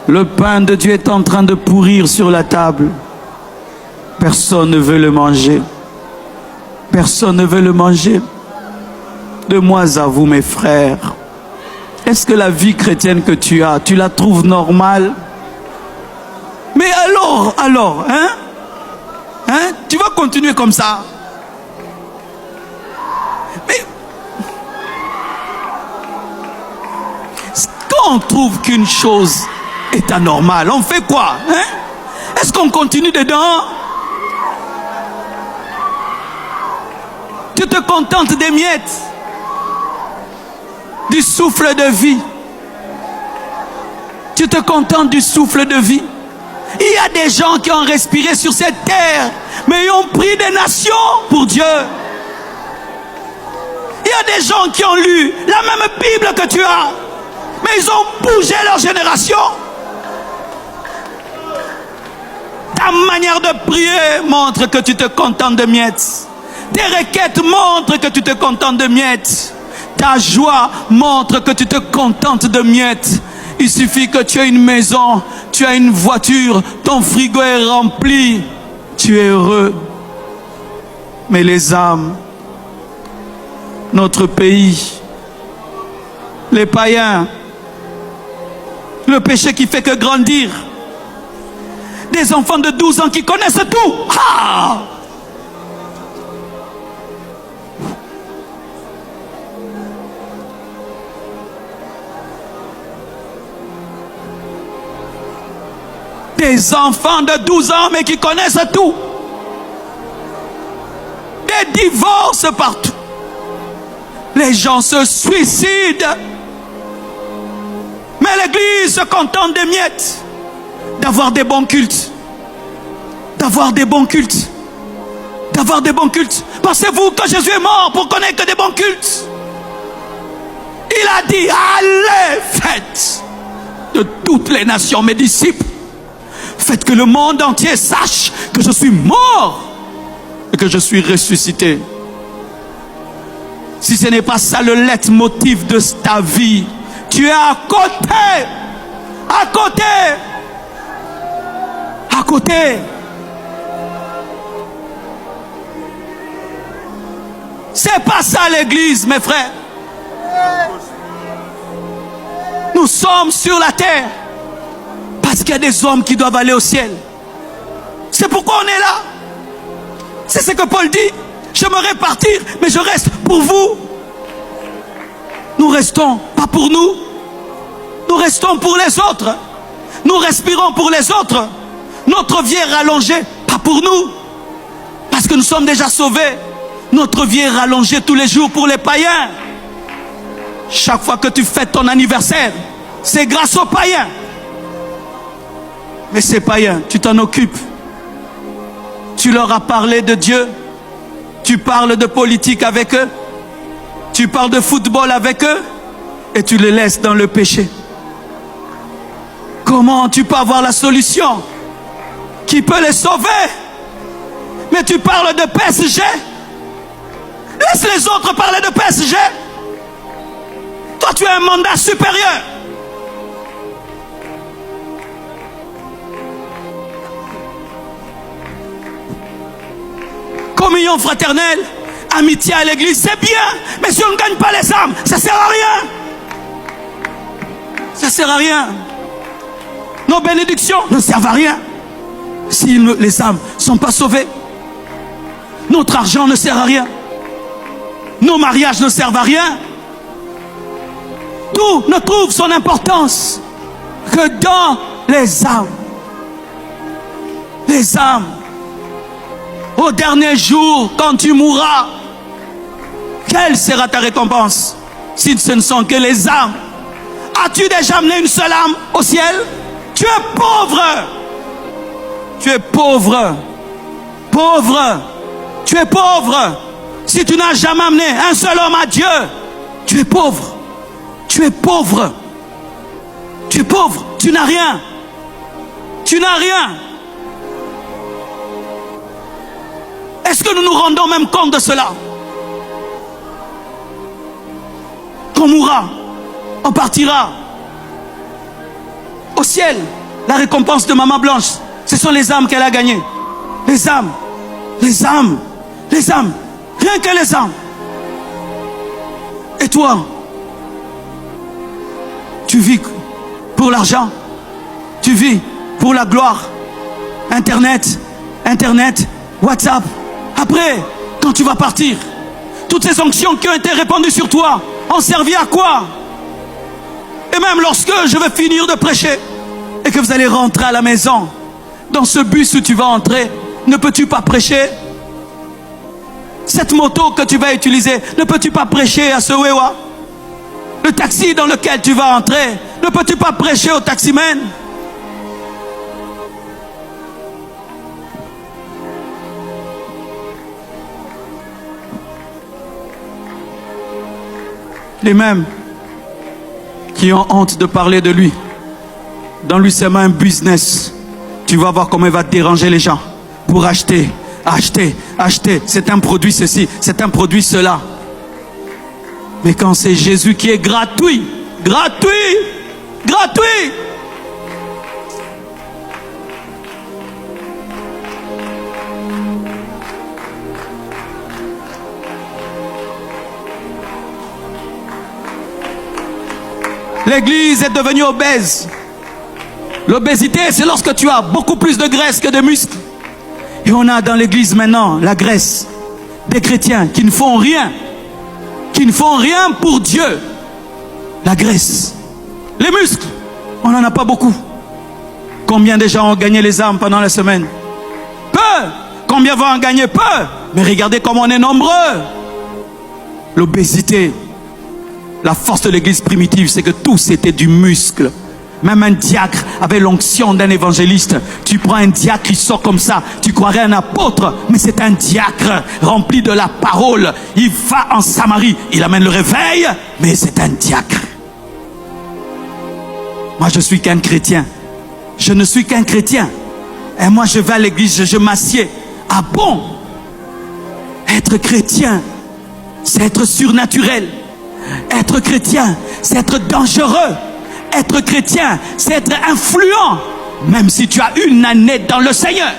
Le pain de Dieu est en train de pourrir sur la table. Personne ne veut le manger. Personne ne veut le manger. De moi à vous, mes frères, est-ce que la vie chrétienne que tu as, tu la trouves normale? Mais alors, tu vas continuer comme ça? Mais quand on trouve qu'une chose est anormale, on fait quoi? Est-ce qu'on continue dedans? Tu te contentes des miettes, du souffle de vie. Tu te contentes du souffle de vie. Il y a des gens qui ont respiré sur cette terre, mais ils ont pris des nations pour Dieu. Il y a des gens qui ont lu la même Bible que tu as, mais ils ont bougé leur génération. Ta manière de prier montre que tu te contentes de miettes. Tes requêtes montrent que tu te contentes de miettes. Ta joie montre que tu te contentes de miettes. Il suffit que tu aies une maison, tu as une voiture, ton frigo est rempli, tu es heureux. Mais les âmes, notre pays, les païens, le péché qui fait que grandir, des enfants de 12 ans qui connaissent tout. Ah! Des enfants de 12 ans mais qui connaissent tout. Des divorces partout. Les gens se suicident. Mais l'Église se contente des miettes. D'avoir des bons cultes. D'avoir des bons cultes. D'avoir des bons cultes. Pensez-vous que Jésus est mort pour connaître que des bons cultes? Il a dit, allez, faites de toutes les nations mes disciples. Faites que le monde entier sache que je suis mort et que je suis ressuscité. Si ce n'est pas ça le leitmotiv de ta vie, tu es à côté. À côté. À côté. C'est pas ça l'Église, mes frères. Nous sommes sur la terre parce qu'il y a des hommes qui doivent aller au ciel. C'est pourquoi on est là. C'est ce que Paul dit. J'aimerais partir, mais je reste pour vous. Nous restons pas pour nous. Nous restons pour les autres. Nous respirons pour les autres. Notre vie est rallongée, pas pour nous. Parce que nous sommes déjà sauvés. Notre vie est rallongée tous les jours pour les païens. Chaque fois que tu fêtes ton anniversaire, c'est grâce aux païens. Mais ces païens, tu t'en occupes. Tu leur as parlé de Dieu. Tu parles de politique avec eux. Tu parles de football avec eux. Et tu les laisses dans le péché. Comment tu peux avoir la solution qui peut les sauver? Mais tu parles de PSG. Laisse les autres parler de PSG. Toi, tu as un mandat supérieur. Communion fraternelle, amitié à l'église, c'est bien. Mais si on ne gagne pas les âmes, ça ne sert à rien. Ça ne sert à rien. Nos bénédictions ne servent à rien si les âmes ne sont pas sauvées. Notre argent ne sert à rien. Nos mariages ne servent à rien. Tout ne trouve son importance que dans les âmes. Les âmes. Au dernier jour, quand tu mourras, quelle sera ta récompense si ce ne sont que les âmes? As-tu déjà amené une seule âme au ciel? Tu es pauvre. Tu es pauvre. Pauvre. Tu es pauvre. Si tu n'as jamais amené un seul homme à Dieu, tu es pauvre. Tu es pauvre. Tu es pauvre. Tu n'as rien. Tu n'as rien. Est-ce que nous nous rendons même compte de cela? Qu'on mourra, on partira. ciel, la récompense de Maman Blanche, ce sont les âmes qu'elle a gagnées. Les âmes, les âmes, les âmes, rien que les âmes. Et toi, tu vis pour l'argent, tu vis pour la gloire. Internet, WhatsApp. Après, quand tu vas partir, toutes ces sanctions qui ont été répandues sur toi ont servi à quoi? Et même lorsque je vais finir de prêcher et que vous allez rentrer à la maison, dans ce bus où tu vas entrer, ne peux-tu pas prêcher? Cette moto que tu vas utiliser, ne peux-tu pas prêcher à ce Wewa? Le taxi dans lequel tu vas entrer, ne peux-tu pas prêcher au taximan? Les mêmes qui ont honte de parler de lui, dans lui c'est un business. Tu vas voir comment il va déranger les gens pour acheter. C'est un produit ceci, c'est un produit cela. Mais quand c'est Jésus qui est gratuit, L'église est devenue obèse. L'obésité, c'est lorsque tu as beaucoup plus de graisse que de muscles. Et on a dans l'église maintenant la graisse des chrétiens qui ne font rien. Qui ne font rien pour Dieu. La graisse. Les muscles, on n'en a pas beaucoup. Combien de gens ont gagné les âmes pendant la semaine? Peu. Combien vont en gagner? Peu. Mais regardez comment on est nombreux. L'obésité. La force de l'église primitive, c'est que tout c'était du muscle. Même un diacre avait l'onction d'un évangéliste. Tu prends un diacre, il sort comme ça. Tu croirais un apôtre, mais c'est un diacre rempli de la parole. Il va en Samarie, il amène le réveil, mais c'est un diacre. Moi, je suis qu'un chrétien. Je ne suis qu'un chrétien. Et moi, je vais à l'église, je m'assieds. Ah bon? Être chrétien, c'est être surnaturel. Être chrétien, c'est être dangereux. Être chrétien, c'est être influent. Même si tu as une année dans le Seigneur.